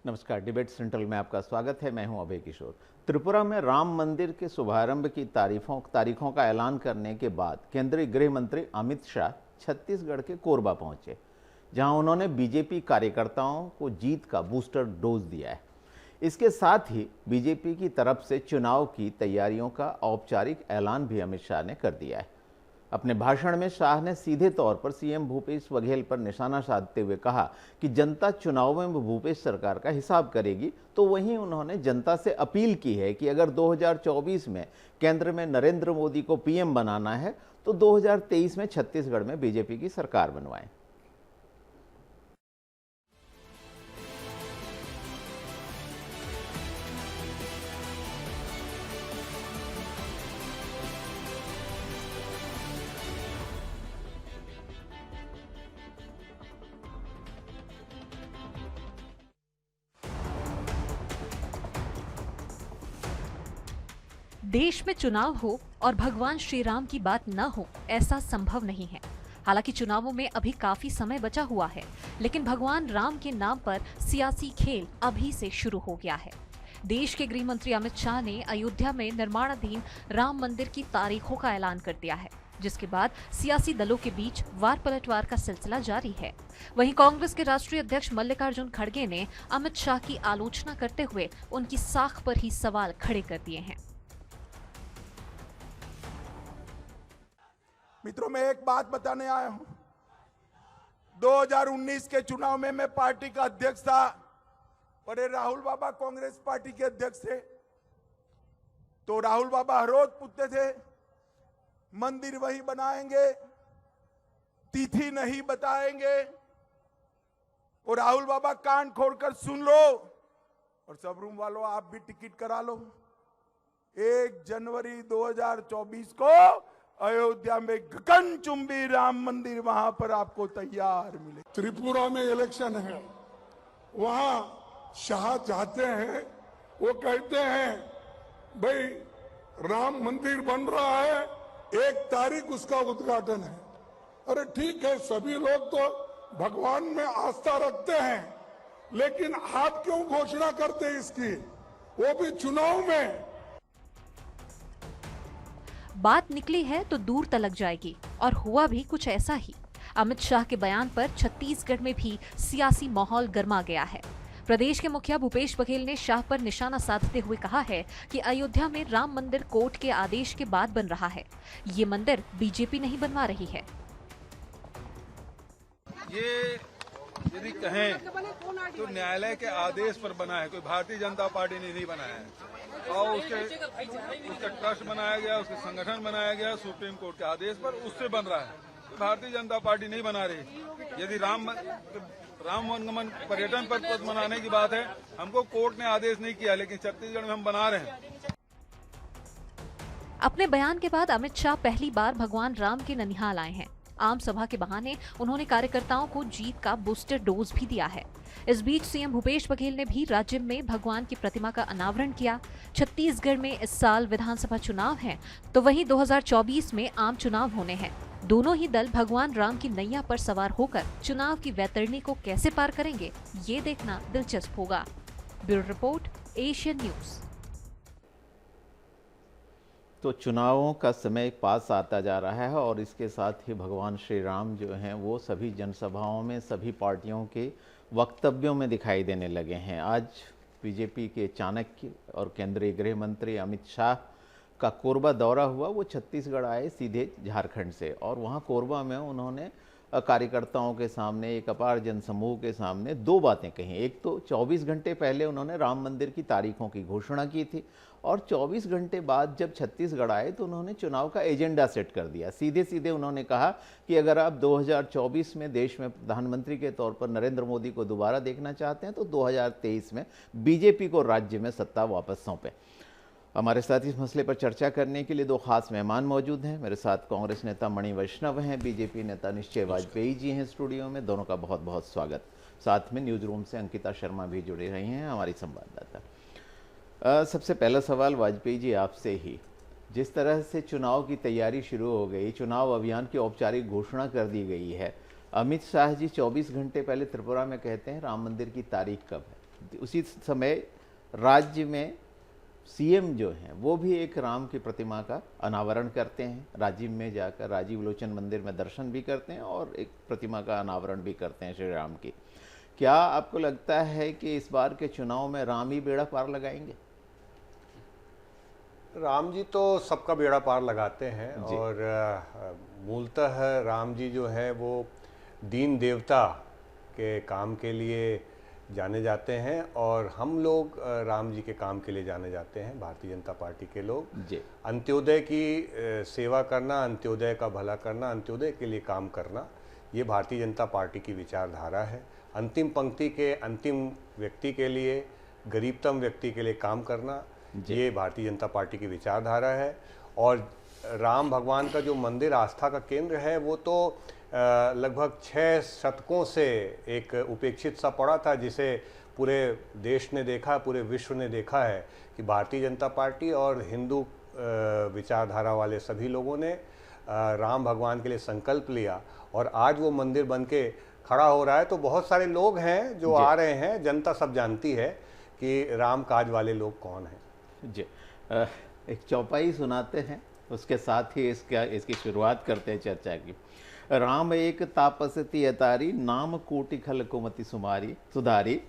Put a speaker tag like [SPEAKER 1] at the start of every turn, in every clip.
[SPEAKER 1] नमस्कार, debate central में आपका स्वागत है। मैं हूं अभय किशोर। त्रिपुरा में राम मंदिर के शुभारंभ की तारीखों का ऐलान करने के बाद केंद्रीय गृह मंत्री अमित शाह छत्तीसगढ़ के कोरबा पहुंचे, जहां उन्होंने बीजेपी कार्यकर्ताओं को जीत का बूस्टर डोज दिया है। इसके साथ ही बीजेपी की तरफ से चुनाव की तैयारियों का औपचारिक ऐलान भी अमित शाह ने कर दिया है। अपने भाषण में शाह ने सीधे तौर पर सीएम भूपेश बघेल पर निशाना साधते हुए कहा कि जनता चुनाव में भूपेश सरकार का हिसाब करेगी। तो वहीं उन्होंने जनता से अपील की है कि अगर 2024 में केंद्र में नरेंद्र मोदी को पीएम बनाना है तो 2023 में छत्तीसगढ़ में बीजेपी की सरकार बनवाएं।
[SPEAKER 2] देश में चुनाव हो और भगवान श्री राम की बात न हो, ऐसा संभव नहीं है। हालांकि चुनावों में अभी काफी समय बचा हुआ है, लेकिन भगवान राम के नाम पर सियासी खेल अभी से शुरू हो गया है। देश के गृह मंत्री अमित शाह ने अयोध्या में निर्माणाधीन राम मंदिर की तारीखों का ऐलान कर दिया है, जिसके बाद सियासी दलों के बीच वार पलटवार का सिलसिला जारी है। वहीं कांग्रेस के राष्ट्रीय अध्यक्ष मल्लिकार्जुन खड़गे ने अमित शाह की आलोचना करते हुए उनकी साख पर ही सवाल खड़े कर दिए हैं।
[SPEAKER 3] मित्रों, मैं एक बात बताने आया हूं। 2019 के चुनाव में मैं पार्टी का अध्यक्ष था और राहुल बाबा कांग्रेस पार्टी के अध्यक्ष थे। तो राहुल बाबा हर रोज पूछते थे, मंदिर वही बनाएंगे, तिथि नहीं बताएंगे। और राहुल बाबा कान खोलकर सुन लो और सब रूम वालों आप भी टिकट करा लो। 1 जनवरी 2024 को अयोध्या में गगनचुंबी राम मंदिर वहां पर आपको तैयार मिले।
[SPEAKER 4] त्रिपुरा में इलेक्शन है, वहां शाह चाहते हैं, वो कहते हैं भाई राम मंदिर बन रहा है, 1 तारीख उसका उद्घाटन है। अरे ठीक है, सभी लोग तो भगवान में आस्था रखते हैं, लेकिन आप क्यों घोषणा करते हैं इसकी, वो भी चुनाव में?
[SPEAKER 2] बात निकली है तो दूर तलक जाएगी, और हुआ भी कुछ ऐसा ही। अमित शाह के बयान पर छत्तीसगढ़ में भी सियासी माहौल गर्मा गया है। प्रदेश के मुखिया भूपेश बघेल ने शाह पर निशाना साधते हुए कहा है कि अयोध्या में राम मंदिर कोर्ट के आदेश के बाद बन रहा है। ये मंदिर बीजेपी नहीं बनवा रही है।
[SPEAKER 5] ये यदि कहें तो न्यायालय के आदेश पर बना है, कोई भारतीय जनता पार्टी ने नहीं बनाया है। और उसका ट्रस्ट बनाया गया, उसके संगठन बनाया गया सुप्रीम कोर्ट के आदेश पर, उससे बन रहा है। तो भारतीय जनता पार्टी नहीं बना रही। यदि राम वनगमन पर्यटन पथ बनाने की बात है, हमको कोर्ट ने आदेश नहीं किया, लेकिन छत्तीसगढ़ में हम बना रहे हैं।
[SPEAKER 2] अपने बयान के बाद अमित शाह पहली बार भगवान राम के ननिहाल आए हैं। आम सभा के बहाने उन्होंने कार्यकर्ताओं को जीत का बूस्टर डोज भी दिया है। इस बीच सीएम भूपेश बघेल ने भी राज्य में भगवान की प्रतिमा का अनावरण किया। छत्तीसगढ़ में इस साल विधानसभा चुनाव हैं, तो वहीं 2024 में आम चुनाव होने हैं। दोनों ही दल भगवान राम की नैया पर सवार होकर चुनाव की वैतरणी को कैसे पार करेंगे, ये देखना दिलचस्प होगा। Bureau report, Asian news.
[SPEAKER 1] तो चुनावों का समय पास आता जा रहा है और इसके साथ ही भगवान श्री राम जो हैं वो सभी जनसभाओं में, सभी पार्टियों के वक्तव्यों में दिखाई देने लगे हैं। आज बीजेपी के चाणक्य और केंद्रीय गृह मंत्री अमित शाह का कोरबा दौरा हुआ। वो छत्तीसगढ़ आए सीधे झारखंड से, और वहाँ कोरबा में उन्होंने कार्यकर्ताओं के सामने, एक अपार जनसमूह के सामने 2 बातें कही। एक तो 24 घंटे पहले उन्होंने राम मंदिर की तारीखों की घोषणा की थी, और 24 घंटे बाद जब छत्तीसगढ़ आए तो उन्होंने चुनाव का एजेंडा सेट कर दिया। सीधे सीधे उन्होंने कहा कि अगर आप 2024 में देश में प्रधानमंत्री के तौर पर नरेंद्र मोदी को दोबारा देखना चाहते हैं तो 2023 में बीजेपी को राज्य में सत्ता वापस सौंपें। हमारे साथ इस मसले पर चर्चा करने के लिए 2 खास मेहमान मौजूद हैं। मेरे साथ कांग्रेस नेता मणि वैष्णव हैं, बीजेपी नेता निश्चय वाजपेयी जी हैं स्टूडियो में। दोनों का बहुत बहुत स्वागत। साथ में न्यूज़ रूम से अंकिता शर्मा भी जुड़ी रही हैं, हमारी संवाददाता। सबसे पहला सवाल वाजपेयी जी आपसे ही। जिस तरह से चुनाव की तैयारी शुरू हो गई, चुनाव अभियान की औपचारिक घोषणा कर दी गई है, अमित शाह जी 24 घंटे पहले त्रिपुरा में कहते हैं राम मंदिर की तारीख कब है? उसी समय राज्य में सीएम जो हैं वो भी एक राम की प्रतिमा का अनावरण करते हैं, राजीव में जाकर राजीव लोचन मंदिर में दर्शन भी करते हैं और एक प्रतिमा का अनावरण भी करते हैं श्री राम की। क्या आपको लगता है कि इस बार के चुनाव में राम ही बेड़ा पार लगाएंगे?
[SPEAKER 6] राम जी तो सबका बेड़ा पार लगाते हैं और मूलतः राम जी जो है वो दीन देवता के काम के लिए जाने जाते हैं और हम लोग राम जी के काम के लिए जाने जाते हैं, भारतीय जनता पार्टी के लोग।
[SPEAKER 1] जी।
[SPEAKER 6] अंत्योदय की सेवा करना, अंत्योदय का भला करना, अंत्योदय के लिए काम करना, ये भारतीय जनता पार्टी की विचारधारा है। अंतिम पंक्ति के अंतिम व्यक्ति के लिए, गरीबतम व्यक्ति के लिए काम करना, ये भारतीय जनता पार्टी की विचारधारा है। और राम भगवान का जो मंदिर आस्था का केंद्र है वो तो लगभग 6 शतकों से एक उपेक्षित सा पड़ा था, जिसे पूरे देश ने देखा, पूरे विश्व ने देखा है कि भारतीय जनता पार्टी और हिंदू विचारधारा वाले सभी लोगों ने राम भगवान के लिए संकल्प लिया और आज वो मंदिर बन के खड़ा हो रहा है। तो बहुत सारे लोग हैं जो आ रहे हैं, जनता सब जानती है कि राम काज वाले लोग कौन हैं।
[SPEAKER 1] जी, एक चौपाई सुनाते हैं, उसके साथ ही इसकी शुरुआत करते हैं चर्चा की। राम एक तापसती अतारी, नाम कोटि खल कुमति सुधारी।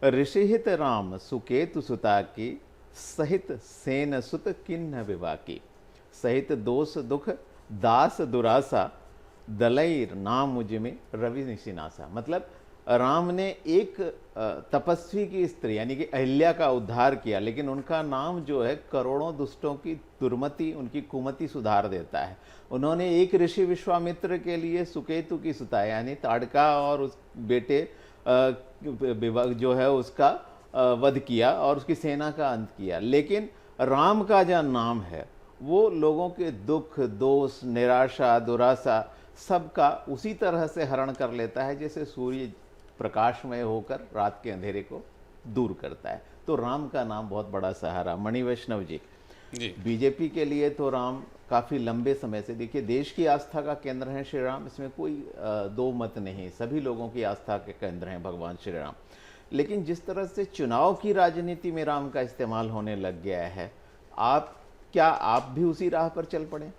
[SPEAKER 1] ऋषिहित राम सुकेतु सुता की, सहित सेन सुत किन्ह विवाह की। सहित दोष दुख दास दुरासा, दलई नाम मुझ में रवि निशिनासा। मतलब राम ने एक तपस्वी की स्त्री यानी कि अहिल्या का उद्धार किया, लेकिन उनका नाम जो है करोड़ों दुष्टों की दुर्मति, उनकी कुमति सुधार देता है। उन्होंने एक ऋषि विश्वामित्र के लिए सुकेतु की सुता यानी ताड़का और उस बेटे जो है उसका वध किया और उसकी सेना का अंत किया। लेकिन राम का जो नाम है वो लोगों के दुख, दोष, निराशा, दुराशा सबका उसी तरह से हरण कर लेता है जैसे सूर्य प्रकाशमय होकर रात के अंधेरे को दूर करता है। तो राम का नाम बहुत बड़ा सहारा। मणि वैष्णव जी, बीजेपी के लिए तो राम काफ़ी लंबे समय से, देखिए, देश की आस्था का केंद्र है श्री राम, इसमें कोई दो मत नहीं, सभी लोगों की आस्था के केंद्र हैं भगवान श्री राम। लेकिन जिस तरह से चुनाव की राजनीति में राम का इस्तेमाल होने लग गया है, क्या आप भी उसी राह पर चल पड़े?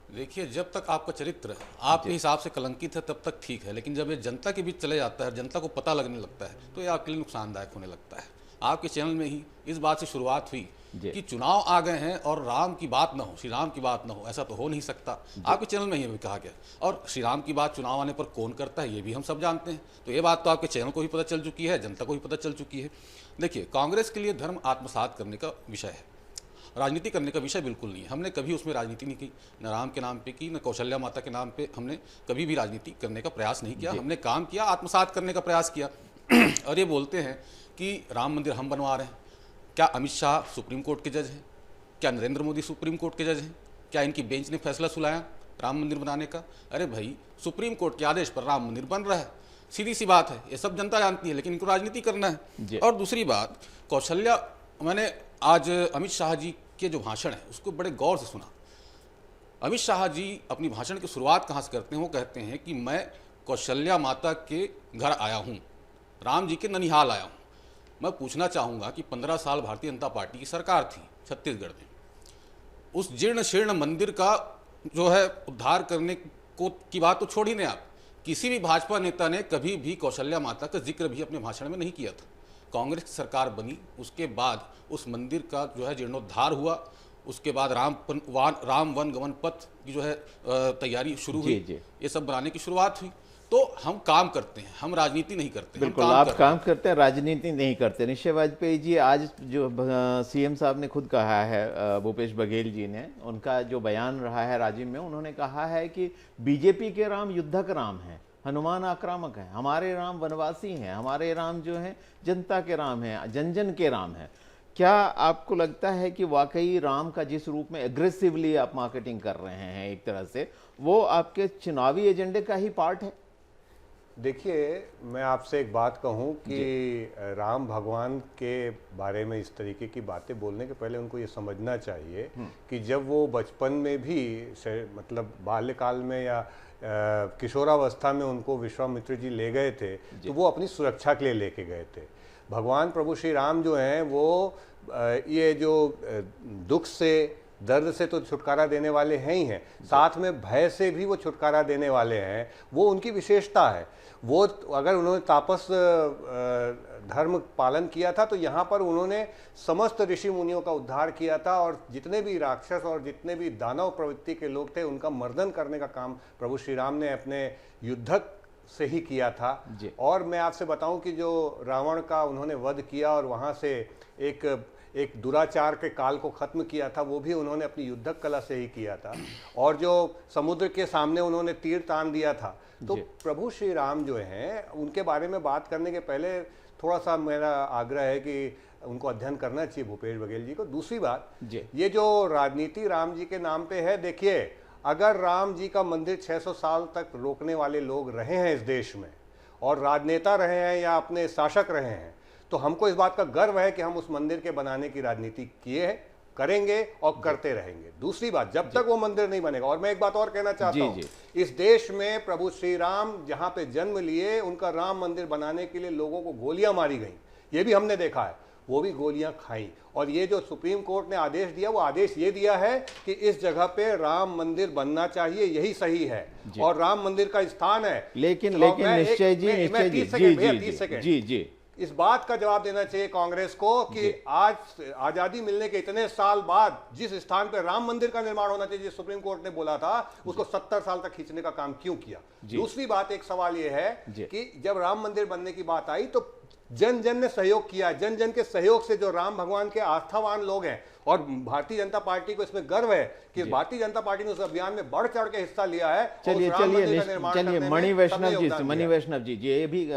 [SPEAKER 7] देखिए, जब तक आपका चरित्र आपके हिसाब से कलंकित है तब तक ठीक है, लेकिन जब ये जनता के बीच चले जाता है, जनता को पता लगने लगता है, तो ये आपके लिए नुकसानदायक होने लगता है। आपके चैनल में ही इस बात से शुरुआत हुई कि चुनाव आ गए हैं और राम की बात ना हो, श्री राम की बात ना हो, ऐसा तो हो नहीं सकता। आपके चैनल में ही भी कहा गया, और श्री राम की बात चुनाव आने पर कौन करता है ये भी हम सब जानते हैं। तो ये बात तो आपके चैनल को भी पता चल चुकी है, जनता को भी पता चल चुकी है। देखिए, कांग्रेस के लिए धर्म आत्मसात करने का विषय है, राजनीति करने का विषय बिल्कुल नहीं है। हमने कभी उसमें राजनीति नहीं की, न राम के नाम पे की, न कौशल्या माता के नाम पे हमने कभी भी राजनीति करने का प्रयास नहीं किया। हमने काम किया, आत्मसात करने का प्रयास किया। और ये बोलते हैं कि राम मंदिर हम बनवा रहे हैं। क्या अमित शाह सुप्रीम कोर्ट के जज हैं? क्या नरेंद्र मोदी सुप्रीम कोर्ट के जज हैं? क्या इनकी बेंच ने फैसला सुनाया राम मंदिर बनाने का? अरे भाई, सुप्रीम कोर्ट के आदेश पर राम मंदिर बन रहा है, सीधी सी बात है, ये सब जनता जानती है, लेकिन इनको राजनीति करना है। और दूसरी बात, कौशल्या, मैंने आज अमित शाह जी के जो भाषण है उसको बड़े गौर से सुना। अमित शाह जी अपनी भाषण की शुरुआत कहाँ से करते हैं? वो कहते हैं कि मैं कौशल्या माता के घर आया हूँ, राम जी के ननिहाल आया हूँ। मैं पूछना चाहूँगा कि 15 साल भारतीय जनता पार्टी की सरकार थी छत्तीसगढ़ में, उस जीर्ण शीर्ण मंदिर का जो है उद्धार करने को की बात तो छोड़ ही नहीं, आप किसी भी भाजपा नेता ने कभी भी कौशल्या माता का जिक्र भी अपने भाषण में नहीं किया था। कांग्रेस की सरकार बनी, उसके बाद उस मंदिर का जो है जीर्णोद्धार हुआ, उसके बाद राम वन गमन पथ की जो है तैयारी शुरू हुई, ये सब बनाने की शुरुआत हुई। तो हम काम करते हैं, हम राजनीति नहीं करते।
[SPEAKER 1] बिल्कुल, आप काम करते हैं, राजनीति नहीं करते। निश्चय वाजपेयी जी, आज जो सीएम साहब ने खुद कहा है, भूपेश बघेल जी ने, उनका जो बयान रहा है राजीव में, उन्होंने कहा है कि बीजेपी के राम युद्धक राम हैं, हनुमान आक्रामक है, हमारे राम वनवासी हैं, हमारे राम जो हैं जनता के राम हैं, जन जन के राम हैं। क्या आपको लगता है कि वाकई राम का जिस रूप में एग्रेसिवली आप मार्केटिंग कर रहे हैं एक तरह से, वो आपके चुनावी एजेंडे का ही पार्ट है?
[SPEAKER 6] देखिए, मैं आपसे एक बात कहूं कि राम भगवान के बारे में इस तरीके की बातें बोलने के पहले उनको ये समझना चाहिए कि जब वो बचपन में भी, मतलब बाल्यकाल में या किशोरावस्था में उनको विश्वामित्र जी ले गए थे, तो वो अपनी सुरक्षा के लिए लेके गए थे। भगवान प्रभु श्री राम जो हैं वो ये जो दुख से, दर्द से तो छुटकारा देने वाले हैं ही हैं, साथ में भय से भी वो छुटकारा देने वाले हैं। वो उनकी विशेषता है। वो अगर उन्होंने तापस धर्म पालन किया था तो यहाँ पर उन्होंने समस्त ऋषि मुनियों का उद्धार किया था, और जितने भी राक्षस और जितने भी दानव प्रवृत्ति के लोग थे उनका मर्दन करने का काम प्रभु श्री राम ने अपने युद्धक से ही किया था। और मैं आपसे बताऊं कि जो रावण का उन्होंने वध किया और वहाँ से एक दुराचार के काल को खत्म किया था, वो भी उन्होंने अपनी युद्धक कला से ही किया था। और जो समुद्र के सामने उन्होंने तीर तान दिया था। तो प्रभु श्री राम जो हैं उनके बारे में बात करने के पहले थोड़ा सा मेरा आग्रह है कि उनको अध्ययन करना चाहिए भूपेश बघेल जी को। दूसरी बात, ये जो राजनीति राम जी के नाम पे है, देखिए अगर राम जी का मंदिर 600 साल तक रोकने वाले लोग रहे हैं इस देश में, और राजनेता रहे हैं या अपने शासक रहे हैं, तो हमको इस बात का गर्व है कि हम उस मंदिर के बनाने की राजनीति किए हैं, करेंगे और करते रहेंगे। दूसरी बात, जब तक वो मंदिर नहीं बनेगा, और मैं एक बात और कहना चाहता हूं, इस देश में प्रभु श्री राम जहां पे जन्म लिए, उनका राम मंदिर बनाने के लिए लोगों को गोलियां मारी गई, ये भी हमने देखा है, वो भी गोलियां खाई। और ये जो सुप्रीम कोर्ट ने आदेश दिया, वो आदेश ये दिया है कि इस जगह पे राम मंदिर बनना चाहिए, यही सही है और राम मंदिर का स्थान है।
[SPEAKER 1] लेकिन निश्चय जी
[SPEAKER 6] इस बात का जवाब देना चाहिए कांग्रेस को कि आज आजादी मिलने के इतने साल बाद जिस स्थान पर राम मंदिर का निर्माण होना चाहिए, सुप्रीम कोर्ट ने बोला था, उसको 70 साल तक खींचने का काम क्यों किया। दूसरी बात, एक सवाल यह है कि जब राम मंदिर बनने की बात आई तो जन जन ने सहयोग किया। जन जन के सहयोग से जो राम भगवान के आस्थावान लोग हैं, और भारतीय जनता पार्टी को इसमें गर्व है कि भारतीय जनता पार्टी ने उस अभियान में बढ़ चढ़ के हिस्सा लिया है।
[SPEAKER 1] चलिए मणि वैष्णव जी, ये भी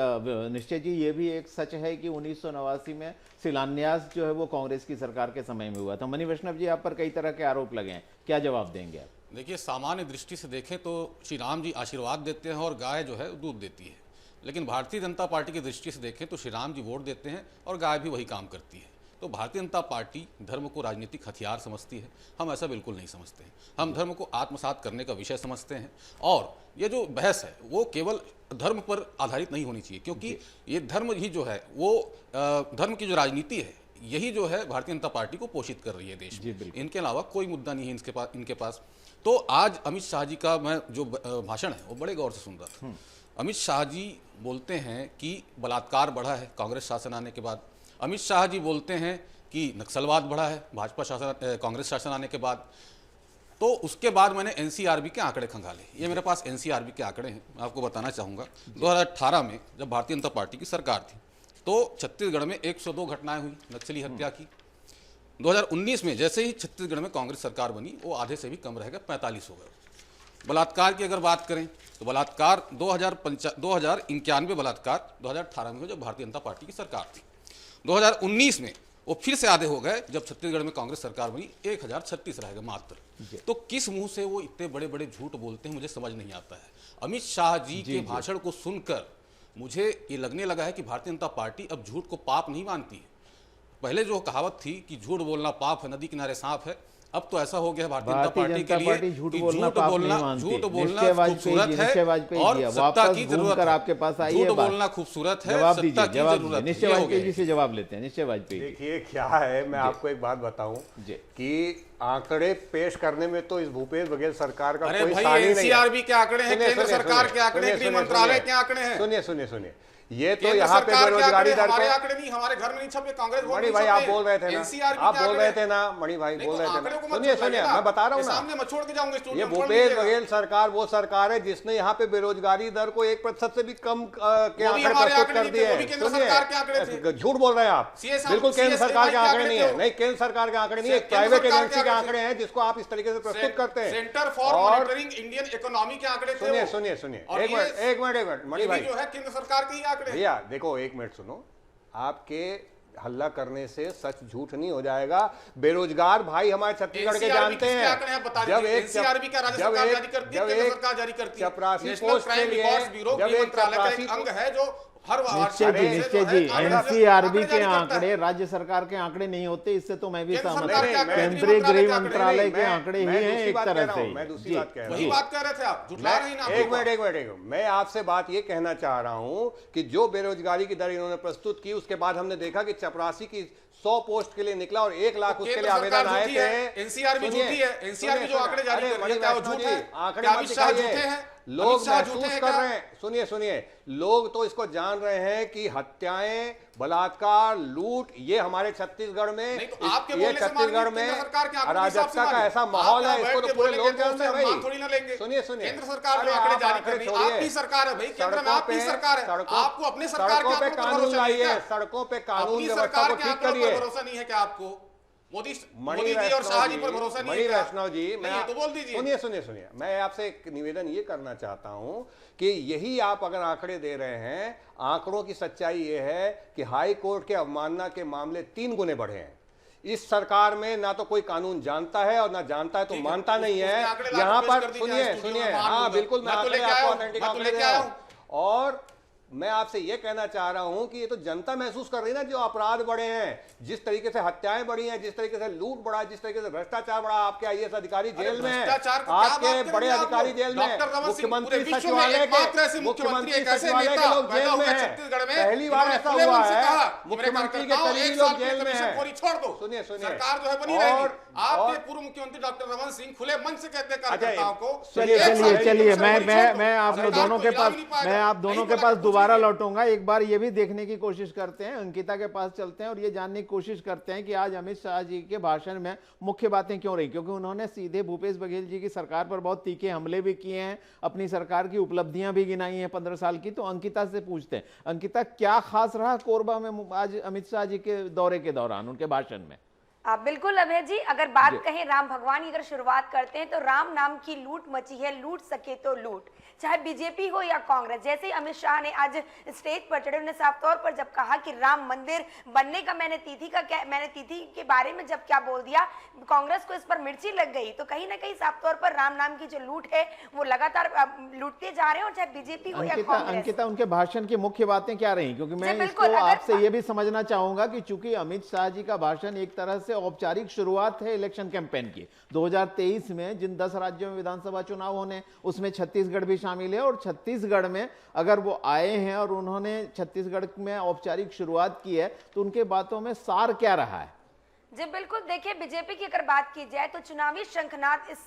[SPEAKER 1] निश्चय जी, ये भी एक सच है कि 1989 में शिलान्यास जो है वो कांग्रेस की सरकार के समय में हुआ था। मणि वैष्णव जी, आप पर कई तरह के आरोप लगे हैं, क्या जवाब देंगे आप?
[SPEAKER 7] देखिए, सामान्य दृष्टि से देखें तो श्री राम जी आशीर्वाद देते हैं और गाय जो है दूध देती है, लेकिन भारतीय जनता पार्टी की दृष्टि से देखें तो श्री राम जी वोट देते हैं और गाय भी वही काम करती है। तो भारतीय जनता पार्टी धर्म को राजनीतिक हथियार समझती है, हम ऐसा बिल्कुल नहीं समझते हैं। हम धर्म को आत्मसात करने का विषय समझते हैं, और ये जो बहस है वो केवल धर्म पर आधारित नहीं होनी चाहिए, क्योंकि ये धर्म ही जो है वो धर्म की जो राजनीति है यही जो है भारतीय जनता पार्टी को पोषित कर रही है देश में। इनके अलावा कोई मुद्दा नहीं है इनके पास। तो आज अमित शाह जी का मैं जो भाषण है वो बड़े गौर से सुन रहा था। अमित शाह जी बोलते हैं कि बलात्कार बढ़ा है कांग्रेस शासन आने के बाद। अमित शाह जी बोलते हैं कि नक्सलवाद बढ़ा है भाजपा शासन कांग्रेस शासन आने के बाद। तो उसके बाद मैंने एनसीआरबी के आंकड़े खंगाले। ये मेरे पास एनसीआरबी के आंकड़े हैं, मैं आपको बताना चाहूँगा। 2018 में जब भारतीय जनता पार्टी की सरकार थी तो छत्तीसगढ़ में 102 घटनाएं हुई नक्सली हत्या की। 2019 में जैसे ही छत्तीसगढ़ में कांग्रेस सरकार बनी, वो आधे से भी कम रह गए, 45 हो गए। बलात्कार की अगर बात करें तो बलात्कार 2091 बलात्कार 2018 में हुए जब भारतीय जनता पार्टी की सरकार थी। 2019 में वो फिर से आधे हो गए जब छत्तीसगढ़ में कांग्रेस सरकार बनी, 1036 रह गए मात्र। तो किस मुंह से वो इतने बड़े बड़े झूठ बोलते हैं, मुझे समझ नहीं आता है। अमित शाह जी के भाषण को सुनकर मुझे ये लगने लगा है कि भारतीय जनता पार्टी अब झूठ को पाप नहीं मानती है। पहले जो कहावत थी कि झूठ बोलना पाप है, नदी किनारे सांप है, अब तो ऐसा हो गया भारतीय जनता पार्टी के लिए झूठ बोलना खूबसूरत है और सत्ता की जरूरत है।
[SPEAKER 1] आपके पास आई है,
[SPEAKER 7] झूठ बोलना खूबसूरत है,
[SPEAKER 1] जवाब
[SPEAKER 7] सत्ता की जरूरत है।
[SPEAKER 1] निश्चय वाजपेयी जी से जवाब लेते हैं। निश्चय वाजपेयी,
[SPEAKER 6] देखिए क्या है, मैं आपको एक बात बताऊं कि आंकड़े पेश करने में तो इस भूपेश बघेल सरकार का कोई सानी नहीं है।
[SPEAKER 7] एनसीआरबी के आंकड़े हैं, केंद्र सरकार के आंकड़े हैं, गृह मंत्रालय के आंकड़े हैं।
[SPEAKER 6] सुनिए ये तो यहाँ पे बेरोजगारी दर
[SPEAKER 7] हमारे आंकड़े नहीं, हमारे घर में नहीं छपे, कांग्रेस
[SPEAKER 6] मणि भाई आप बोल रहे थे ना, आप बोल रहे थे ना, मणि भाई बोल रहे थे ना। सुनिए मैं बता रहा हूँ ना,
[SPEAKER 7] सामने मत छोड़ के जाऊंगा स्टूडियो।
[SPEAKER 6] ये भूपेश बघेल सरकार वो सरकार है जिसने यहाँ पे बेरोजगारी दर को 1% से भी कम के आंकड़े प्रस्तुत कर दिए हैं। सुनिए, झूठ बोल रहे हैं आप, बिल्कुल केंद्र सरकार के आंकड़े नहीं है। नहीं, केंद्र सरकार के आंकड़े नहीं है, प्राइवेट एजेंसी के आंकड़े हैं जिसको आप इस तरीके से प्रस्तुत करते हैं।
[SPEAKER 7] Centre for monitoring Indian economy के आंकड़े थे।
[SPEAKER 6] सुनिए एक मिनट मणि भाई,
[SPEAKER 7] जो है केंद्र सरकार के ही आंकड़े।
[SPEAKER 6] भैया देखो, एक मिनट सुनो, आपके हल्ला करने से सच झूठ नहीं हो जाएगा। बेरोजगार भाई हमारे छत्तीसगढ़ के जानते हैं, जब एक चपरासी पोस्ट के लिए, जब एक चपरासी
[SPEAKER 7] हर
[SPEAKER 1] निश्चय जी एनसीआरबी के आंकड़े राज्य सरकार के आंकड़े नहीं होते, इससे तो मैं भी सहमत हूं। केंद्रीय गृह मंत्रालय के आंकड़े ही हैं एक तरह से।
[SPEAKER 6] मैं दूसरी बात कह रहा हूं,
[SPEAKER 7] वही बात कह रहे थे आप, जुटला रही ना।
[SPEAKER 6] एक मिनट, मैं आपसे बात ये कहना चाह रहा हूं कि जो बेरोजगारी की दर इन्होंने प्रस्तुत की, उसके बाद हमने देखा कि चपरासी की 100 पोस्ट के लिए निकला और 1 लाख उसके लिए आवेदन आए थे।
[SPEAKER 7] एनसीआर भी झूठी है, एनसीआर भी जो आंकड़े जारी कर रही है क्या वो झूठ है?
[SPEAKER 6] आंकड़े
[SPEAKER 7] क्या अमित शाह झूठे हैं?
[SPEAKER 6] लोग महसूस कर रहे हैं, सुनिए, लोग तो इसको जान रहे हैं कि हत्याएं, बलात्कार, लूट, ये हमारे छत्तीसगढ़ में, ये छत्तीसगढ़ में अराजकता का ऐसा माहौल है, इसको तो पूरे लोग जानते हैं भाई। सुनिए,
[SPEAKER 7] केंद्र सरकार जो आंकड़े जारी कर रही है, आपकी सरकार है भाई, केंद्र में आपकी सरकार है, आपको अपने सरकार के आंकड़ों पर
[SPEAKER 6] कानून लाइए, सड़कों पे कानून व्यवस्था को ठीक करिए।
[SPEAKER 7] भरोसा नहीं है क्या आपको? मोदी जी और शाह जी पर भरोसा नहीं है क्या?
[SPEAKER 6] वैष्णव जी, मैं
[SPEAKER 7] तो बोल दीजिए।
[SPEAKER 6] सुनिए, मैं आपसे एक निवेदन ये करना चाहता हूं कि यही आप अगर आंकड़े दे रहे हैं, आंकड़ों की सच्चाई ये है कि हाई कोर्ट के अवमानना के मामले 3 गुने बढ़े हैं। इस सरकार में ना तो कोई कानून जानता है और ना जानता है तो मानता नहीं है। यहां पर सुनिए, हाँ बिल्कुल, मैं आपको ऑथेंटिक आंकड़े दे रहा हूं। और मैं आपसे यह कहना चाह रहा हूं कि ये तो जनता महसूस कर रही है ना, जो अपराध बढ़े हैं, जिस तरीके से हत्याएं बढ़ी हैं, जिस तरीके से लूट बढ़ा, जिस तरीके से भ्रष्टाचार बढ़ा। आपके आईएएस अधिकारी जेल में है, आपके बड़े अधिकारी जेल में, मुख्यमंत्री सचिवालय के लोग जेल में है, पहली बार ऐसा हुआ है, मुख्यमंत्री के करीबी लोग जेल में है। सुनिए,
[SPEAKER 7] सरकार जो है बनी रहेगी। आपके पूर्व मुख्यमंत्री डॉक्टर रमन सिंह खुले मन से कहते हैं कार्यकर्ताओं को।
[SPEAKER 1] चलिए, मैं आप दोनों के पास दोबारा लौटूंगा। एक बार ये भी देखने की कोशिश करते हैं, अंकिता के पास चलते हैं और ये जानने की कोशिश करते हैं कि आज अमित शाह जी के भाषण में मुख्य बातें क्यों रही, क्योंकि उन्होंने सीधे भूपेश बघेल जी की सरकार पर बहुत तीखे हमले भी किए हैं, अपनी सरकार की उपलब्धियां भी गिनाई हैं 15 साल की। तो अंकिता से पूछते हैं, अंकिता क्या खास रहा कोरबा में आज अमित शाह जी के दौरे के दौरान उनके भाषण में?
[SPEAKER 8] बिल्कुल अभय जी, अगर बात कहें राम भगवान की अगर शुरुआत करते हैं तो राम नाम की लूट मची है, लूट सके तो लूट, चाहे बीजेपी हो या कांग्रेस। जैसे ही अमित शाह ने आज स्टेज पर चढ़े, उन्होंने साफ तौर पर जब कहा कि राम मंदिर बनने का मैंने तिथि के बारे में जब क्या बोल दिया, कांग्रेस को इस पर मिर्ची लग गई। तो कहीं ना कहीं साफ तौर पर राम नाम की जो लूट है वो लगातार लूटते जा रहे हैं, और चाहे बीजेपी हो या कांग्रेस।
[SPEAKER 1] अंकिता, उनके भाषण की मुख्य बातें क्या रही? क्योंकि मैं इसको आपसे ये भी समझना चाहूंगा कि चूंकि अमित शाह जी का भाषण एक तरह से औपचारिक शुरुआत है इलेक्शन कैंपेन की 2023 में, जिन 10 राज्यों में विधानसभा चुनाव होने, उसमें छत्तीसगढ़ भी शामिल है। और छत्तीसगढ़ में अगर वो आए हैं और उन्होंने छत्तीसगढ़ में औपचारिक शुरुआत की है, तो उनके बातों में सार क्या रहा है?
[SPEAKER 8] जी बिल्कुल, देखिए बीजेपी की अगर बात की जाए तो चुनावी शंखनाद इस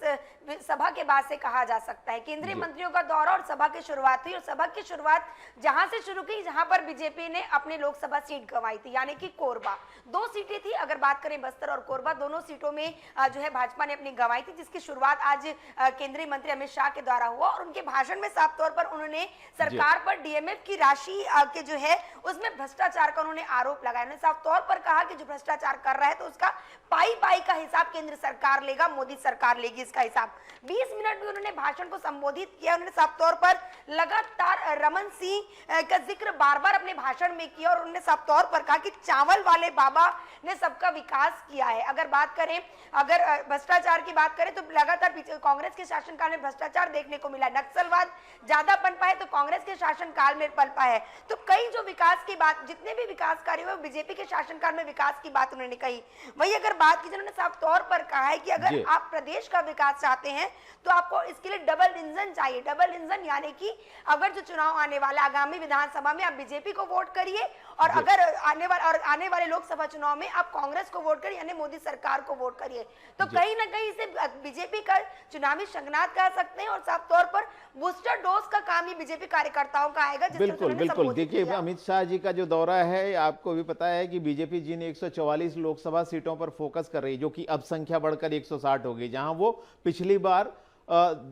[SPEAKER 8] सभा के बाद से कहा जा सकता है। केंद्रीय मंत्रियों का दौरा और सभा की शुरुआत हुई, और सभा की शुरुआत जहां से शुरू की जहां पर बीजेपी ने अपनी लोकसभा सीट गंवाई थी, यानी कि कोरबा। 2 सीटें थी, अगर बात करें बस्तर और कोरबा, दोनों सीटों में जो है भाजपा ने अपनी गंवाई थी, जिसकी शुरुआत आज केंद्रीय मंत्री अमित शाह के द्वारा हुआ। और उनके भाषण में साफ तौर पर उन्होंने सरकार पर डीएमएफ की राशि के जो है उसमें भ्रष्टाचार का उन्होंने आरोप लगाया। उन्होंने साफ तौर पर कहा कि जो भ्रष्टाचार कर रहा है तो उसका पाई का हिसाब केंद्र सरकार लेगा, मोदी सरकार लेगी इसका हिसाब। 20 मिनट भी उन्होंने भाषण को संबोधित किया। उन्होंने साफ तौर पर लगातार रमन सिंह का जिक्र बार-बार अपने भाषण में किया, और उन्होंने साफ तौर पर कहा कि चावल वाले बाबा ने सबका विकास किया है। अगर बात करें, अगर भ्रष्टाचार की बात करें तो लगातार कांग्रेस के शासनकाल में भ्रष्टाचार देखने को मिला। नक्सलवाद ज्यादा पनपा है तो कांग्रेस के शासनकाल में पनपा है। तो कई जो विकास की बात, जितने भी विकास कार्य हुए बीजेपी के शासनकाल में विकास की बात उन्होंने कही। वही अगर बात की, जिन्होंने साफ तौर पर कहा है कि अगर आप प्रदेश का विकास चाहते हैं तो आपको इसके लिए डबल इंजन चाहिए। डबल इंजन यानी कि अगर जो चुनाव आने वाला आगामी विधानसभा में आप बीजेपी को वोट करिए, और अगर आने वाले लोकसभा चुनाव में आप कांग्रेस को वोट करिए, यानी मोदी सरकार को वोट करिए। तो कहीं ना कहीं इसे बीजेपी का चुनावी शंखनाद कह सकते हैं, और साफ तौर पर बूस्टर डोज का काम ही बीजेपी कार्यकर्ताओं का आएगा।
[SPEAKER 1] बिल्कुल। देखिए, अमित शाह जी का जो दौरा है, आपको भी पता है कि बीजेपी जी ने 144 लोकसभा सीटों पर फोकस कर रही है, जो कि अब संख्या बढ़कर 160 हो गई, जहां वो पिछली बार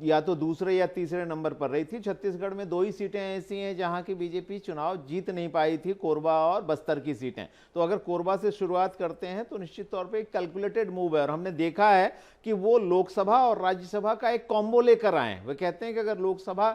[SPEAKER 1] या तो दूसरे या तीसरे नंबर पर रही थी। छत्तीसगढ़ में 2 ही सीटें ऐसी हैं जहां की बीजेपी चुनाव जीत नहीं पाई थी, कोरबा और बस्तर की सीटें। तो अगर कोरबा से शुरुआत करते हैं तो निश्चित तौर पे एक कैलकुलेटेड मूव है, और हमने देखा है कि वो लोकसभा और राज्यसभा का एक कॉम्बो लेकर आए। वे कहते हैं कि अगर लोकसभा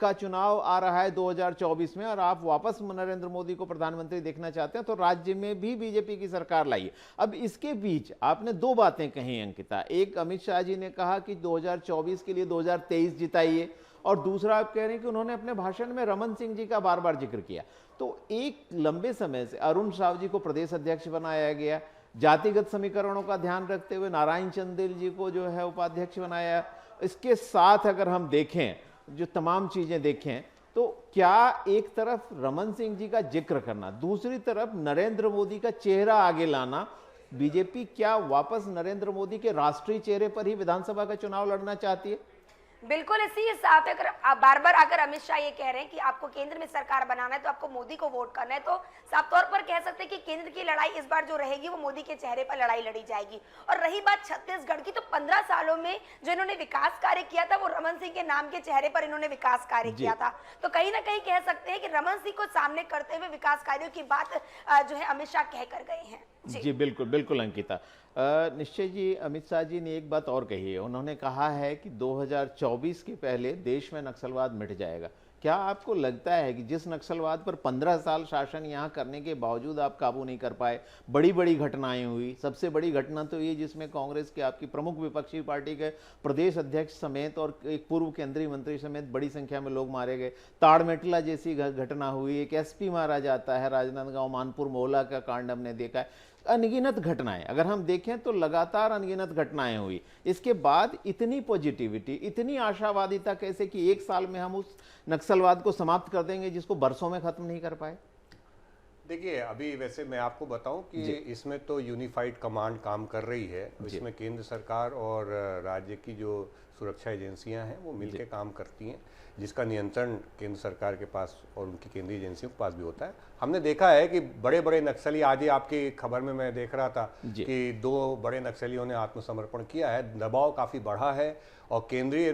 [SPEAKER 1] का चुनाव आ रहा है 2024 में और आप वापस नरेंद्र मोदी को प्रधानमंत्री देखना चाहते हैं, तो राज्य में भी बीजेपी की सरकार लाइए। अब इसके बीच आपने 2 बातें कही अंकिता। एक, अमित शाह जी ने कहा कि 2024 के लिए 2023 जिताइए, और दूसरा आप कह रहे हैं कि उन्होंने अपने भाषण में रमन सिंह जी का बार बार जिक्र किया। तो एक लंबे समय से अरुण साव जी को प्रदेश अध्यक्ष बनाया गया, जातिगत समीकरणों का ध्यान रखते हुए नारायण चंदेल जी को जो है उपाध्यक्ष बनाया। इसके साथ अगर हम देखें, जो तमाम चीजें देखें, तो क्या एक तरफ रमन सिंह जी का जिक्र करना, दूसरी तरफ नरेंद्र मोदी का चेहरा आगे लाना, बीजेपी क्या वापस नरेंद्र मोदी के राष्ट्रीय चेहरे पर ही विधानसभा का चुनाव लड़ना चाहती है?
[SPEAKER 8] बिल्कुल इसी हिसाब से अगर बार बार अगर अमित शाह ये कह रहे हैं कि आपको केंद्र में सरकार बनाना है तो आपको मोदी को वोट करना है, तो साफ तौर पर कह सकते हैं कि केंद्र की लड़ाई इस बार जो रहेगी वो मोदी के चेहरे पर लड़ाई लड़ी जाएगी। और रही बात छत्तीसगढ़ की, तो 15 सालों में जो इन्होंने विकास कार्य किया था वो रमन सिंह के नाम के चेहरे पर इन्होंने विकास कार्य किया था। तो कहीं ना कहीं कह सकते हैं कि रमन सिंह को सामने करते हुए विकास कार्यों की बात जो है अमित शाह कह कर गए हैं।
[SPEAKER 1] जी बिल्कुल बिल्कुल अंकिता। निश्चय जी, अमित शाह जी ने एक बात और कही है, उन्होंने कहा है कि 2024 के पहले देश में नक्सलवाद मिट जाएगा। क्या आपको लगता है कि जिस नक्सलवाद पर 15 साल शासन यहाँ करने के बावजूद आप काबू नहीं कर पाए, बड़ी बड़ी घटनाएं हुई, सबसे बड़ी घटना तो ये जिसमें कांग्रेस के आपकी प्रमुख विपक्षी पार्टी के प्रदेश अध्यक्ष समेत और एक पूर्व केंद्रीय मंत्री समेत बड़ी संख्या में लोग मारे गए, ताड़मेटला जैसी घटना हुई, एक एसपी मारा जाता है, राजनांदगांव मानपुर मोहल्ला का कांड हमने देखा है, अनगिनत घटनाएं, अगर हम देखें तो लगातार अनगिनत घटनाएं हुई। इसके बाद इतनी पॉजिटिविटी, इतनी आशावादिता कैसे कि एक साल में हम उस नक्सलवाद को समाप्त कर देंगे जिसको बरसों में खत्म नहीं कर पाए?
[SPEAKER 6] देखिए, अभी वैसे मैं आपको बताऊं कि इसमें तो यूनिफाइड कमांड काम कर रही है, इसमें केंद्र सरकार और राज्य की जो सुरक्षा एजेंसियां हैं वो मिलकर काम करती हैं, जिसका नियंत्रण केंद्र सरकार के पास और उनकी केंद्रीय एजेंसियों के पास भी होता है। हमने देखा है कि बड़े बड़े नक्सली, आज ही आपकी खबर में मैं देख रहा था कि 2 बड़े नक्सलियों ने आत्मसमर्पण किया है, दबाव काफ़ी बढ़ा है और केंद्रीय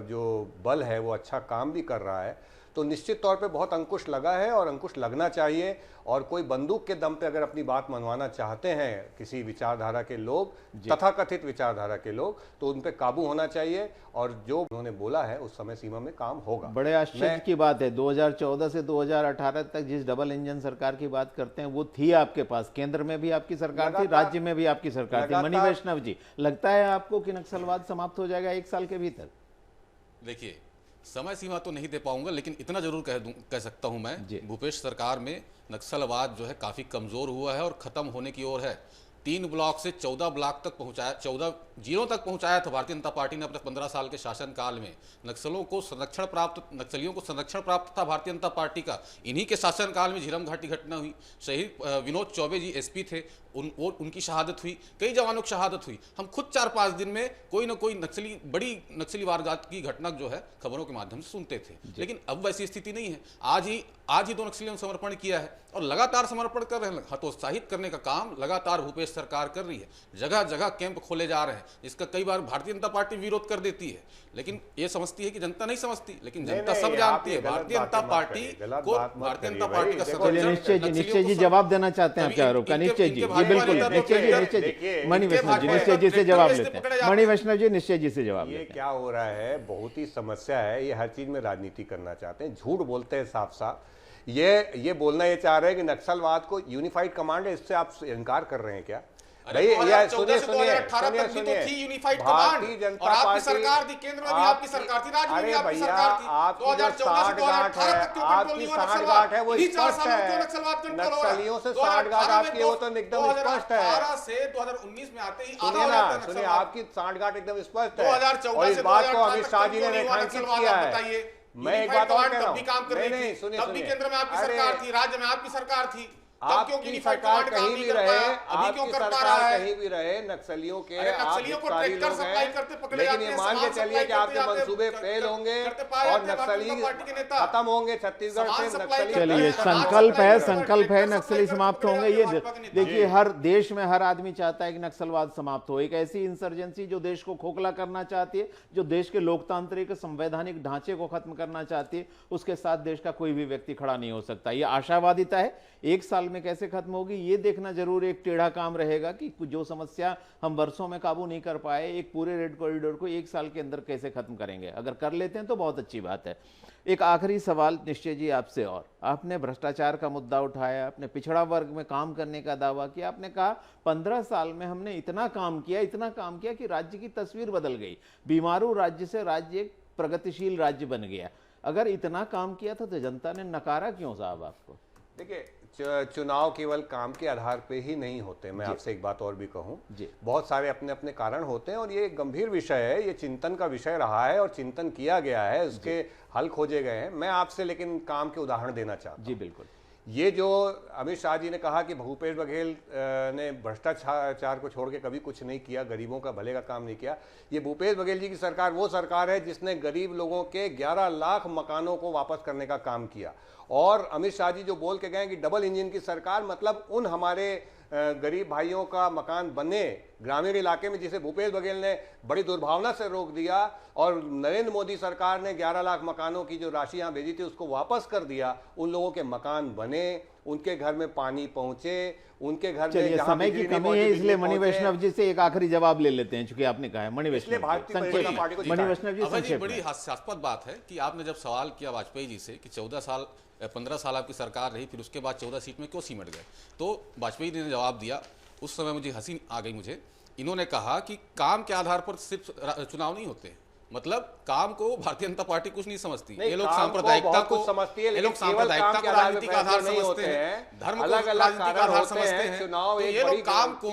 [SPEAKER 6] जो बल है वो अच्छा काम भी कर रहा है। तो निश्चित तौर पे बहुत अंकुश लगा है और अंकुश लगना चाहिए। और कोई बंदूक के दम पे अगर अपनी बात मनवाना चाहते हैं किसी विचारधारा के लोग, तथाकथित विचारधारा के लोग, तो उन पे काबू होना चाहिए और जो उन्होंने बोला है उस समय सीमा में काम होगा।
[SPEAKER 1] बड़े आश्चर्य की बात है, 2014 से 2018 तक जिस डबल इंजन सरकार की बात करते हैं वो थी आपके पास, केंद्र में भी आपकी सरकार थी, राज्य में भी आपकी सरकार थी। मणि वैष्णव जी, लगता है आपको कि नक्सलवाद समाप्त हो जाएगा 1 साल के भीतर?
[SPEAKER 7] देखिए, समय सीमा तो नहीं दे पाऊंगा, लेकिन इतना जरूर कह सकता हूं मैं, भूपेश सरकार में नक्सलवाद जो है काफी कमजोर हुआ है और खत्म होने की ओर है। 3 ब्लॉक से 14 ब्लॉक तक पहुंचाया, 14 जिलों तक पहुंचाया था भारतीय जनता पार्टी ने अपने 15 साल के शासनकाल में। नक्सलियों को संरक्षण प्राप्त था भारतीय जनता पार्टी का। इन्हीं के शासनकाल में झीरम घाटी घटना हुई, शहीद विनोद चौबे जी एसपी थे, उनकी शहादत हुई, कई जवानों की शहादत हुई। हम खुद 4-5 दिन में कोई ना कोई बड़ी नक्सली वारदात की घटना जो है खबरों के माध्यम से सुनते थे, लेकिन अब वैसी स्थिति नहीं है। आज ही 2 नक्सलियों ने समर्पण किया है और लगातार समर्पण कर रहे हैं। हतोत्साहित करने का काम लगातार भूपेश सरकार कर रही है, जगह जगह कैंप खोले जा रहे हैं, इसका कई बार भारतीय जनता पार्टी विरोध कर देती है, लेकिन ये समझती है कि जनता नहीं समझती, लेकिन जनता सब जानती है भारतीय जनता पार्टी को, भारतीय जनता पार्टी का।
[SPEAKER 1] निश्चय जी जवाब देना चाहते हैं आपके आरोप का? निश्चय जी, बिल्कुल, निश्चय जी, मणि वैष्णव जी निश्चय जी से जवाब लेते हैं। मणि वैष्णव जी निश्चय जी से जवाब लेते हैं।
[SPEAKER 6] ये क्या हो रहा है, बहुत ही समस्या है, ये हर चीज में राजनीति करना चाहते हैं, झूठ बोलते हैं साफ साफ। ये बोलना ये चाह रहे हैं कि नक्सलवाद को यूनिफाइड कमांड है, इससे आप इनकार कर रहे हैं क्या?
[SPEAKER 7] भाई सुनिए सुनिए, भारतीय
[SPEAKER 6] जनता पार्टी
[SPEAKER 7] सरकार थी, केंद्र में भी आपकी सरकार थी, राज्य में भी आपकी सरकार थी।
[SPEAKER 6] आपकी जो सांठगांठ है वो स्पष्ट है, नक्सलियों से सांठगांठ आपकी वो तो एकदम स्पष्ट है।
[SPEAKER 7] 2018 से 2019 में आते ही
[SPEAKER 6] सुनिए आपकी सांठगांठ एकदम स्पष्ट है और इस बात को अमित शाह जी ने रेखांकित किया है। मैं एक बात और कह रहा हूँ, नहीं सुनिए,
[SPEAKER 7] तब भी केंद्र में आपकी सरकार थी, राज्य में आपकी सरकार थी,
[SPEAKER 6] आपकी सरकार कहीं भी रहे, आपकी सरकार कहीं भी रहे, नक्सलियों के आतंकवादी लोग हैं, लेकिन ये मान के चलिए कि आपके मंसूबे फेल होंगे और नक्सली खत्म होंगे छत्तीसगढ़ से। नक्सली,
[SPEAKER 1] चलिए संकल्प है नक्सली समाप्त होंगे। ये देखिए, हर देश में हर आदमी चाहता है कि नक्सलवाद समाप्त हो। एक ऐसी इंसर्जेंसी जो देश को खोखला करना चाहती है, जो देश के लोकतांत्रिक संवैधानिक ढांचे को खत्म करना चाहती है, उसके साथ देश का कोई भी व्यक्ति खड़ा नहीं हो सकता। ये आशावादिता है, 1 साल में कैसे खत्म होगी ये देखना जरूर एक टेढ़ा काम रहेगा कि जो समस्या हम वर्षों में काबू नहीं कर पाए, एक पूरे रेड कॉरिडोर को 1 साल के अंदर कैसे खत्म करेंगे। अगर कर लेते हैं तो बहुत अच्छी बात है। एक आखिरी सवाल निश्चय जी आपसे, और आपने भ्रष्टाचार का मुद्दा उठाया, आपने पिछड़ा वर्ग में काम करने का दावा किया, आपने कहा 15 साल में हमने इतना काम किया कि राज्य की तस्वीर बदल गई। बीमारू राज्य से राज्य एक प्रगतिशील राज्य बन गया। अगर इतना काम किया था तो जनता ने नकारा क्यों साहब आपको?
[SPEAKER 6] देखिए, चुनाव केवल काम के आधार पे ही नहीं होते। मैं आपसे एक बात और भी कहूं, बहुत सारे अपने अपने कारण होते हैं और ये एक गंभीर विषय है, ये चिंतन का विषय रहा है और चिंतन किया गया है, उसके हल खोजे गए हैं। मैं आपसे लेकिन काम के उदाहरण देना चाहता हूं।
[SPEAKER 1] जी बिल्कुल।
[SPEAKER 6] ये जो अमित शाह जी ने कहा कि भूपेश बघेल ने भ्रष्टाचार को छोड़ के कभी कुछ नहीं किया, गरीबों का भले का काम नहीं किया, ये भूपेश बघेल जी की सरकार वो सरकार है जिसने गरीब लोगों के 11 लाख मकानों को वापस करने का काम किया। और अमित शाह जी जो बोल के गए कि डबल इंजन की सरकार, मतलब उन हमारे गरीब भाइयों का मकान बने ग्रामीण इलाके में जिसे भूपेश बघेल ने बड़ी दुर्भावना से रोक दिया, और नरेंद्र मोदी सरकार ने 11 लाख मकानों की जो राशि यहाँ भेजी थी उसको वापस कर दिया। उन लोगों के मकान बने, उनके घर में पानी पहुंचे, उनके घर में जहां
[SPEAKER 1] समय की कमी है, इसलिए मणि वैष्णव जी से एक आखिरी जवाब ले लेते हैं, चूंकि आपने कहा है। मणि वैष्णव जी,
[SPEAKER 7] जी बड़ी हास्यास्पद बात है कि आपने जब सवाल किया वाजपेयी जी से कि 15 साल आपकी सरकार रही, फिर उसके बाद 14 सीट में क्यों सिमट गए, तो वाजपेयी जी ने जवाब दिया, उस समय मुझे हंसी आ गई मुझे। इन्होंने कहा कि काम के आधार पर सिर्फ चुनाव नहीं होते, मतलब काम को भारतीय जनता पार्टी कुछ नहीं समझती। ये लोग सांप्रदायिकता को समझती है, ये लोग सांप्रदायिकता को राजनीति का आधार समझते हैं, धर्म को राजनीति का आधार समझते हैं। चुनाव ये लोग काम को,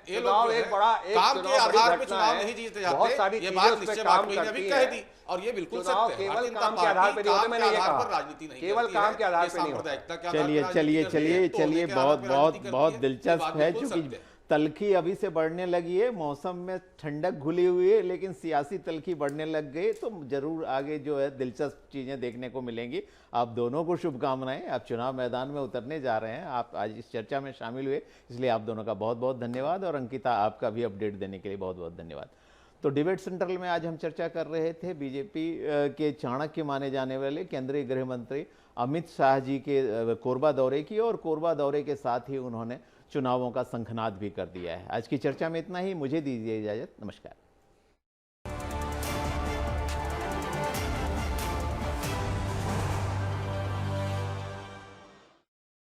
[SPEAKER 7] ये लोग एक बड़ा काम के आधार पर चुनाव नहीं जीते जाते। ये बात निश्चय वाजपेयी ने भी कह दी और ये बिल्कुल सत्य है।
[SPEAKER 6] केवल काम के आधार पर
[SPEAKER 7] राजनीति नहीं,
[SPEAKER 6] केवल काम के आधार पर नहीं।
[SPEAKER 1] चलिए बहुत दिलचस्प है, क्योंकि तलखी अभी से बढ़ने लगी है, मौसम में ठंडक घुली हुई है, लेकिन सियासी तलखी बढ़ने लग गई, तो जरूर आगे जो है दिलचस्प चीजें देखने को मिलेंगी। आप दोनों को शुभकामनाएं, आप चुनाव मैदान में उतरने जा रहे हैं, आप आज इस चर्चा में शामिल हुए, इसलिए आप दोनों का बहुत बहुत धन्यवाद। और अंकिता, आपका भी अपडेट देने के लिए बहुत बहुत धन्यवाद। तो डिबेट सेंट्रल में आज हम चर्चा कर रहे थे बीजेपी के चाणक्य माने जाने वाले केंद्रीय गृह मंत्री अमित शाह जी के कोरबा दौरे की, और कोरबा दौरे के साथ ही उन्होंने चुनावों का शंखनाद भी कर दिया है। आज की चर्चा में इतना ही, मुझे दीजिए इजाजत, नमस्कार।